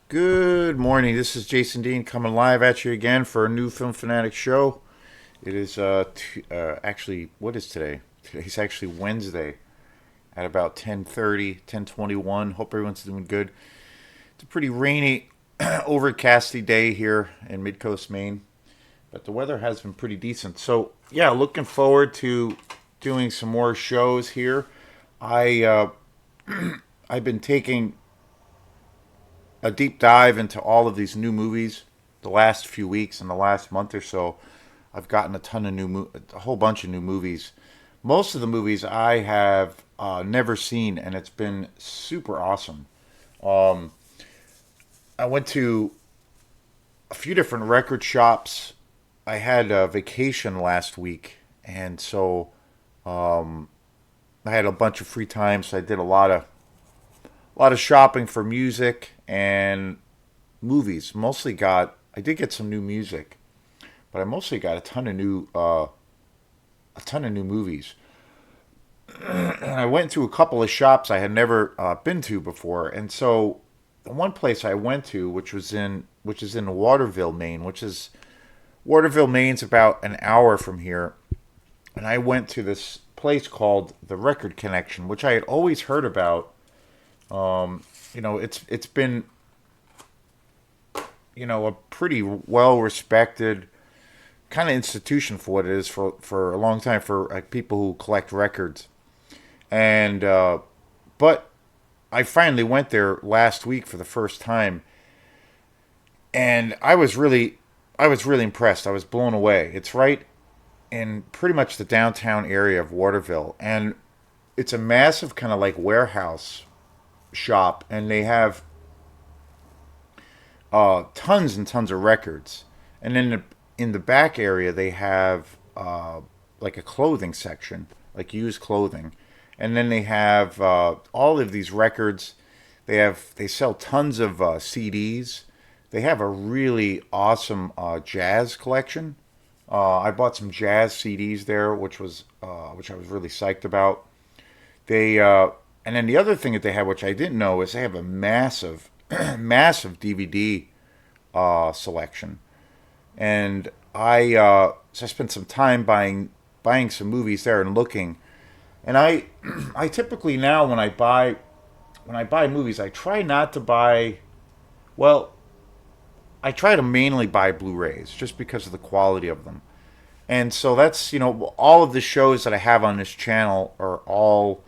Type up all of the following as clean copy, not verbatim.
Good morning. This is Jason Dean coming live at you again for a new Film Fanatic show. It is actually what is today? Today's actually Wednesday at about 10:30, 10:21. Hope everyone's doing good. It's a pretty rainy, overcasty day here in Midcoast Maine, but the weather has been pretty decent. So yeah, looking forward to doing some more shows here. I I've been taking a deep dive into all of these new movies the last few weeks and the last month or so. I've gotten a whole bunch of new movies. Most of the movies I have never seen, and it's been super awesome. Um, I went to a few different record shops. I had a vacation last week, and so um, I had a bunch of free time. So I did a lot of shopping for music and movies. I did get some new music, but I mostly got a ton of new movies. And I went to a couple of shops I had never been to before, and so the one place I went to, which is in Waterville, Maine, Maine's about an hour from here, and I went to this place called the Record Connection, which I had always heard about. It's been a pretty well respected kind of institution for what it is for a long time for like people who collect records. And but I finally went there last week for the first time, and I was really impressed. I was blown away. It's right in pretty much the downtown area of Waterville, and it's a massive kind of like warehouse shop, and they have tons and tons of records. And then in the back area, they have like a clothing section, like used clothing. And then they have all of these records. They sell tons of CDs. They have a really awesome jazz collection. I bought some jazz CDs there, which I was really psyched about. They and then the other thing that they have, which I didn't know, is they have a massive, massive DVD selection. And I spent some time buying some movies there and looking. And I typically now when I buy movies, I try not to buy. Well, I try to mainly buy Blu-rays just because of the quality of them. And so that's all of the shows that I have on this channel are all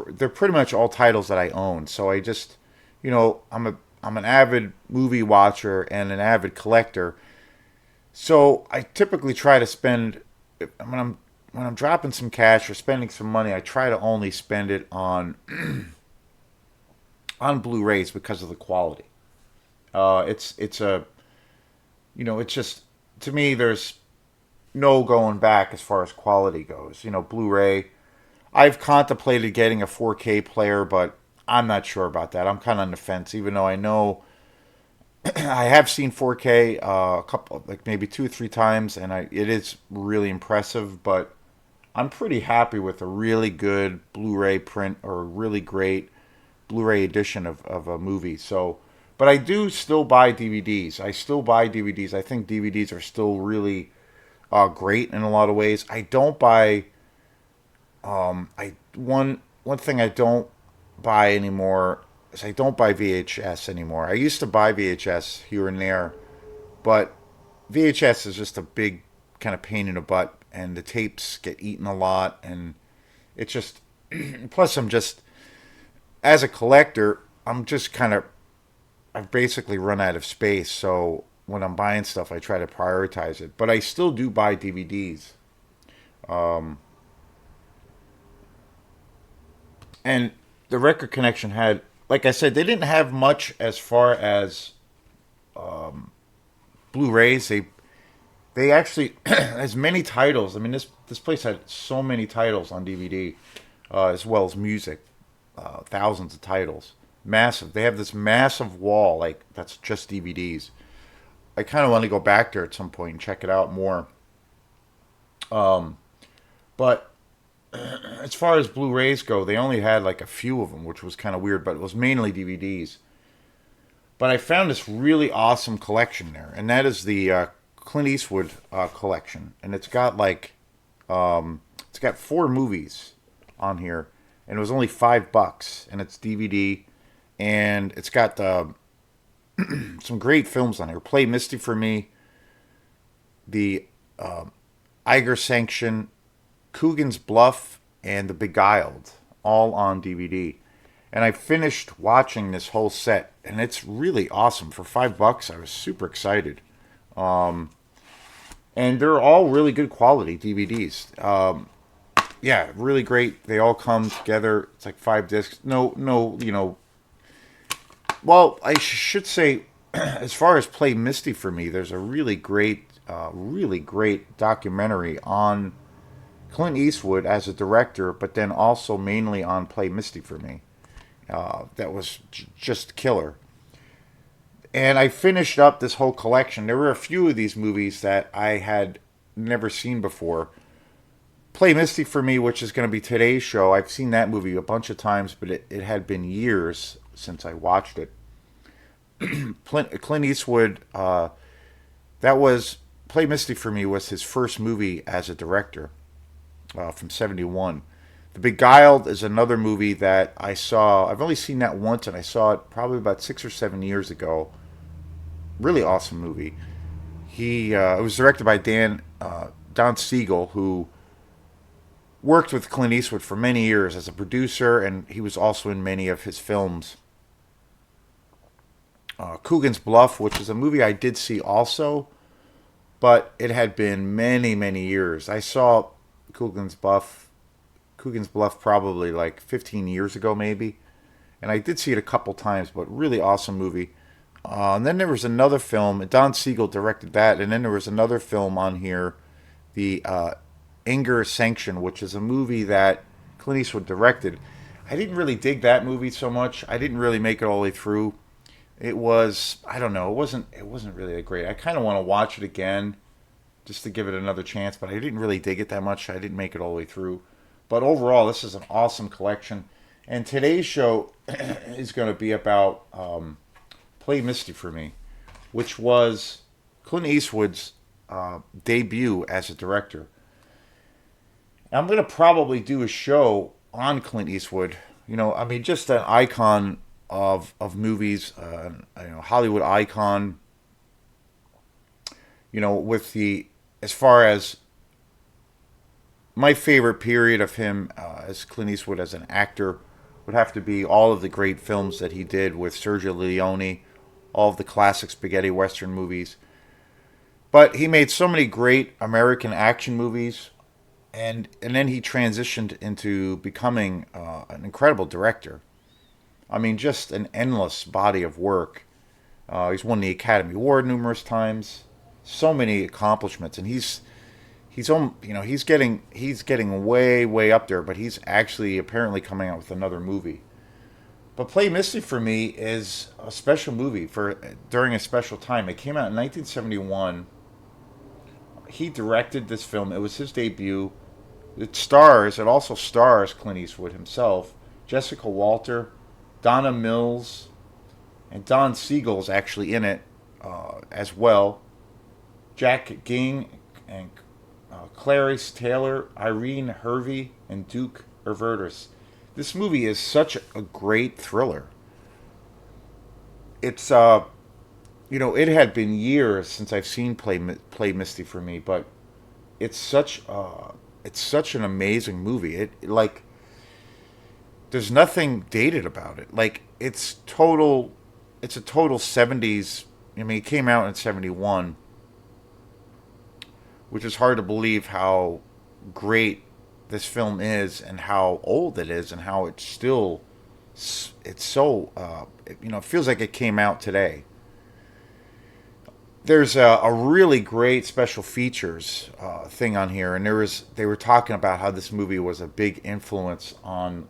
they're pretty much all titles that I own. So I just, I'm an avid movie watcher and an avid collector. So I typically try to spend when I'm dropping some cash or spending some money, I try to only spend it on Blu-rays because of the quality. It's a it's just to me there's no going back as far as quality goes. Blu-ray. I've contemplated getting a 4K player, but I'm not sure about that. I'm kind of on the fence, even though I know I have seen 4K a couple, like maybe two or three times, and it is really impressive. But I'm pretty happy with a really good Blu-ray print or a really great Blu-ray edition of a movie. So, but I do still buy DVDs. I still buy DVDs. I think DVDs are still really great in a lot of ways. I don't buy. I one thing I don't buy anymore is I don't buy VHS anymore. I used to buy VHS here and there, but VHS is just a big kind of pain in the butt, and the tapes get eaten a lot, and it's just. Plus, I'm just as a collector, I'm just kind of I've basically run out of space. So when I'm buying stuff, I try to prioritize it. But I still do buy DVDs. Um, and the Record Connection had, like I said, they didn't have much as far as Blu-rays. They actually as many titles. I mean, this place had so many titles on DVD, as well as music, thousands of titles, massive. They have this massive wall like that's just DVDs. I kind of want to go back there at some point and check it out more. Um, but as far as Blu-rays go, they only had like a few of them, which was kind of weird. But it was mainly DVDs. But I found this really awesome collection there, and that is the Clint Eastwood collection, and it's got four movies on here, and it was only $5, and it's DVD, and it's got some great films on here. Play Misty for Me, the Iger Sanction, Coogan's Bluff, and The Beguiled, all on DVD. And I finished watching this whole set, and it's really awesome. For $5, I was super excited. And they're all really good quality DVDs. Yeah, really great. They all come together. It's like 5 discs. No, Well, I should say, as far as Play Misty for Me, there's a really great documentary on Clint Eastwood as a director, but then also mainly on Play Misty for Me. That was just killer. And I finished up this whole collection. There were a few of these movies that I had never seen before. Play Misty for Me, which is going to be today's show. I've seen that movie a bunch of times, but it had been years since I watched it. Clint Eastwood, that was Play Misty for Me was his first movie as a director from '71. The Beguiled is another movie that I saw. I've only seen that once, and I saw it probably about 6 or 7 years ago. Really awesome movie. It was directed by Don Siegel, who worked with Clint Eastwood for many years as a producer, and he was also in many of his films. Coogan's Bluff, which is a movie I did see also, but it had been many, many years. I saw Coogan's Bluff, Coogan's Bluff probably like 15 years ago, maybe, and I did see it a couple times. But really awesome movie. And then there was another film. Don Siegel directed that, and then there was another film on here, the Anger Sanction, which is a movie that Clint Eastwood directed. I didn't really dig that movie so much. I didn't really make it all the way through. It was, I don't know, it wasn't really that great. I kind of want to watch it again just to give it another chance, but I didn't really dig it that much. I didn't make it all the way through. But overall, this is an awesome collection. And today's show is going to be about Play Misty for Me, which was Clint Eastwood's debut as a director. I'm going to probably do a show on Clint Eastwood. I mean, just an icon of movies, Hollywood icon. With as far as my favorite period of him as Clint Eastwood as an actor would have to be all of the great films that he did with Sergio Leone, all of the classic spaghetti western movies. But he made so many great American action movies, and then he transitioned into becoming an incredible director. I mean, just an endless body of work. He's won the Academy Award numerous times. So many accomplishments, and he's getting way up there. But he's actually apparently coming out with another movie. But Play Misty for Me is a special movie for during a special time. It came out in 1971. He directed this film. It was his debut. It also stars Clint Eastwood himself, Jessica Walter, Donna Mills, and Don Siegel's actually in it as well. Jack Ging and Clarice Taylor, Irene Hervey, and Duke Ervertus. This movie is such a great thriller. It's it had been years since I've seen Play Misty for Me, but it's such an amazing movie. Like, there's nothing dated about it. Like, it's a total 70s. I mean, it came out in 71, which is hard to believe how great this film is and how old it is and how it's so it feels like it came out today. There's a really great special features thing on here, and they were talking about how this movie was a big influence on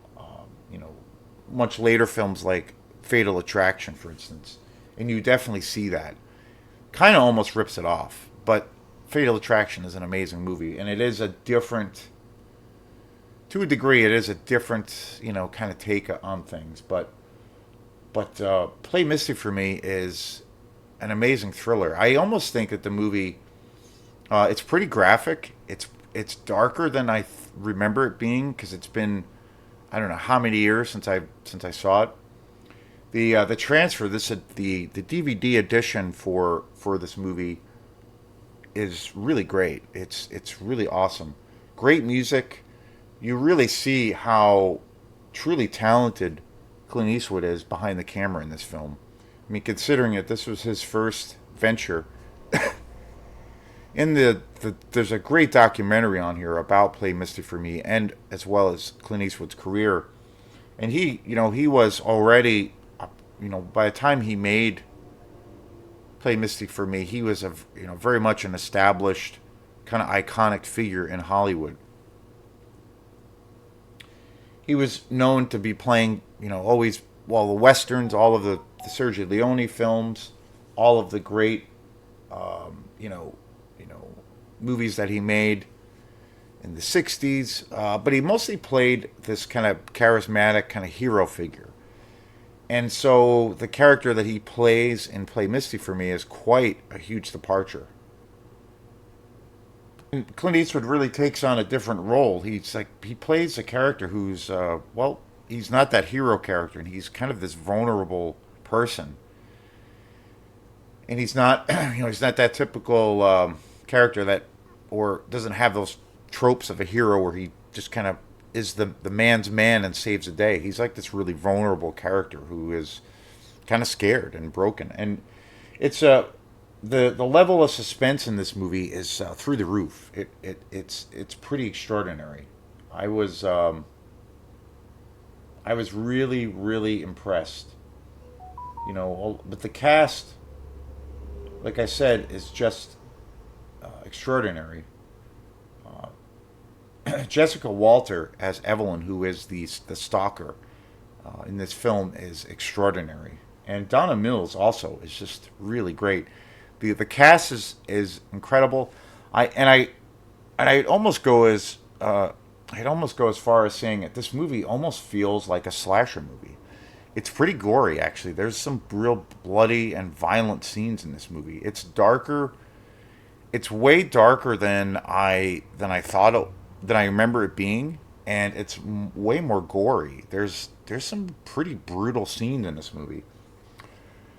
much later films like Fatal Attraction, for instance, and you definitely see that. Kind of almost rips it off, but Fatal Attraction is an amazing movie, and it is a different, to a degree, it is a different kind of take on things, but But Play Misty for me is an amazing thriller. I almost think that the movie it's pretty graphic. It's darker than remember it being because it's been I don't know how many years since I saw it. The transfer the DVD edition for this movie is really great. It's really awesome. Great music. You really see how truly talented Clint Eastwood is behind the camera in this film. I mean, considering that this was his first venture, in there's a great documentary on here about Play Misty for Me, and as well as Clint Eastwood's career. And he was already, by the time he made Play Misty for Me, he was very much an established, kind of iconic figure in Hollywood. He was known to be playing, always the westerns, all of the Sergio Leone films, all of the great, um, you know, you know, movies that he made in the '60s. But he mostly played this kind of charismatic kind of hero figure. And so the character that he plays in Play Misty for Me is quite a huge departure. And Clint Eastwood really takes on a different role. He plays a character who's he's not that hero character, and he's kind of this vulnerable person. And he's not he's not that typical character that or doesn't have those tropes of a hero where he just kind of is the man's man and saves the day. He's like this really vulnerable character who is kind of scared and broken. And it's the level of suspense in this movie is through the roof. It's pretty extraordinary. I was I was really impressed. But the cast, like I said, is just extraordinary. Jessica Walter as Evelyn, who is the stalker in this film, is extraordinary, and Donna Mills also is just really great. The cast is incredible. I and I and I'd almost go as far as saying that this movie almost feels like a slasher movie. It's pretty gory, actually. There's some real bloody and violent scenes in this movie. It's darker. It's way darker than I thought than I remember it being, and it's way more gory. There's some pretty brutal scenes in this movie.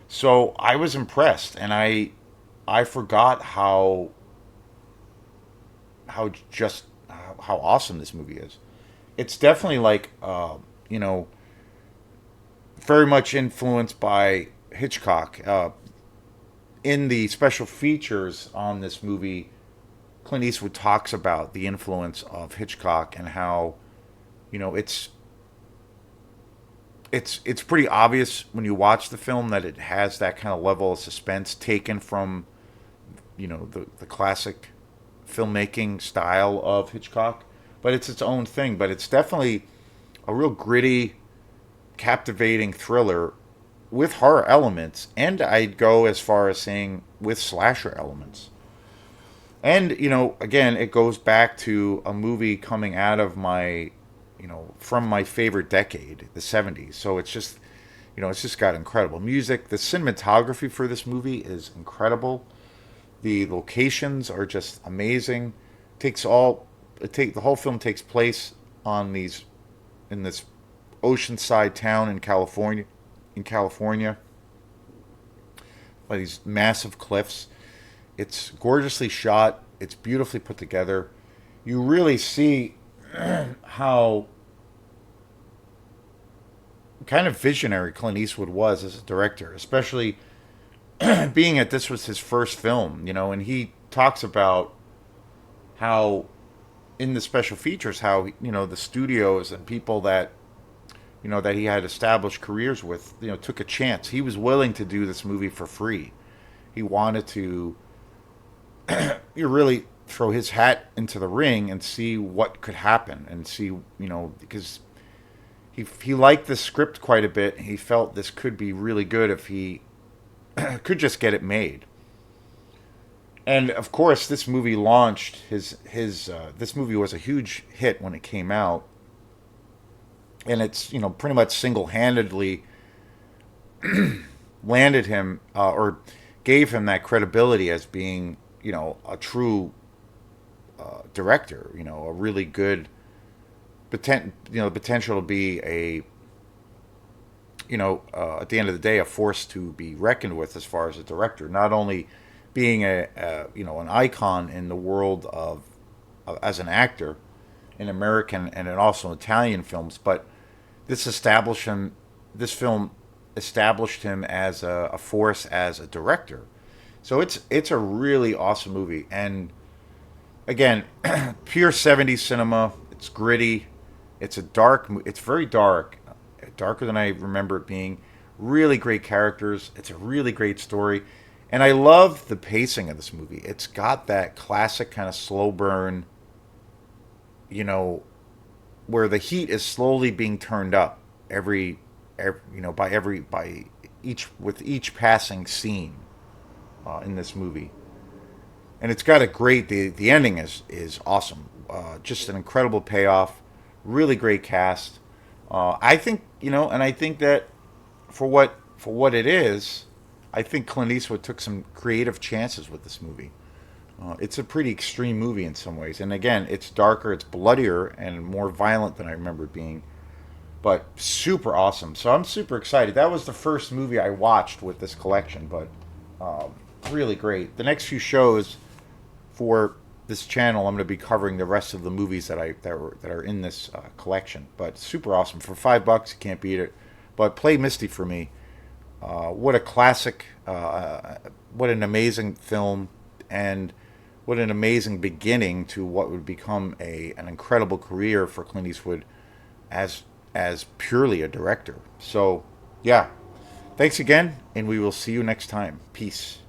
So I was impressed, and I forgot how awesome this movie is. It's definitely like you know very much influenced by Hitchcock. In the special features on this movie, Clint Eastwood talks about the influence of Hitchcock and how you know it's pretty obvious when you watch the film that it has that kind of level of suspense taken from the classic filmmaking style of Hitchcock, but it's its own thing. But it's definitely a real gritty, captivating thriller with horror elements, and I'd go as far as saying with slasher elements. And again, it goes back to a movie coming out of from my favorite decade, the '70s. So it's just got incredible music. The cinematography for this movie is incredible. The locations are just amazing. Takes all it take The whole film takes place on these in this oceanside town in California, by these massive cliffs. It's gorgeously shot. It's beautifully put together. You really see how kind of visionary Clint Eastwood was as a director, especially being that this was his first film, and he talks about how in the special features how the studios and people that he had established careers with took a chance. He was willing to do this movie for free. He wanted to you really throw his hat into the ring and see what could happen and see because he liked the script quite a bit. He felt this could be really good if he could just get it made. And of course, this movie launched his this movie was a huge hit when it came out, and it's pretty much single handedly landed him or gave him that credibility as being, you know, a true director. You know, a really good the potential to be a, at the end of the day, a force to be reckoned with as far as a director. Not only being an icon in the world of as an actor in American and in also Italian films, but this established him. This film established him as a force as a director. So it's a really awesome movie, and again, pure '70s cinema. It's gritty. It's a dark. It's very dark, darker than I remember it being. Really great characters. It's a really great story, and I love the pacing of this movie. It's got that classic kind of slow burn, you know, where the heat is slowly being turned up by each with each passing scene in this movie, and it's got a great. The ending is awesome. Just an incredible payoff. Really great cast. I think and I think that for what it is, I think Clint Eastwood took some creative chances with this movie. It's a pretty extreme movie in some ways, and again, it's darker, it's bloodier, and more violent than I remember it being. But super awesome. So I'm super excited. That was the first movie I watched with this collection, but um, really great. The next few shows for this channel, I'm going to be covering the rest of the movies that are in this collection. But super awesome for $5, you can't beat it. But play Misty for me. What a classic! What an amazing film, and what an amazing beginning to what would become an incredible career for Clint Eastwood as as purely a director. So yeah, thanks again, and we will see you next time. Peace.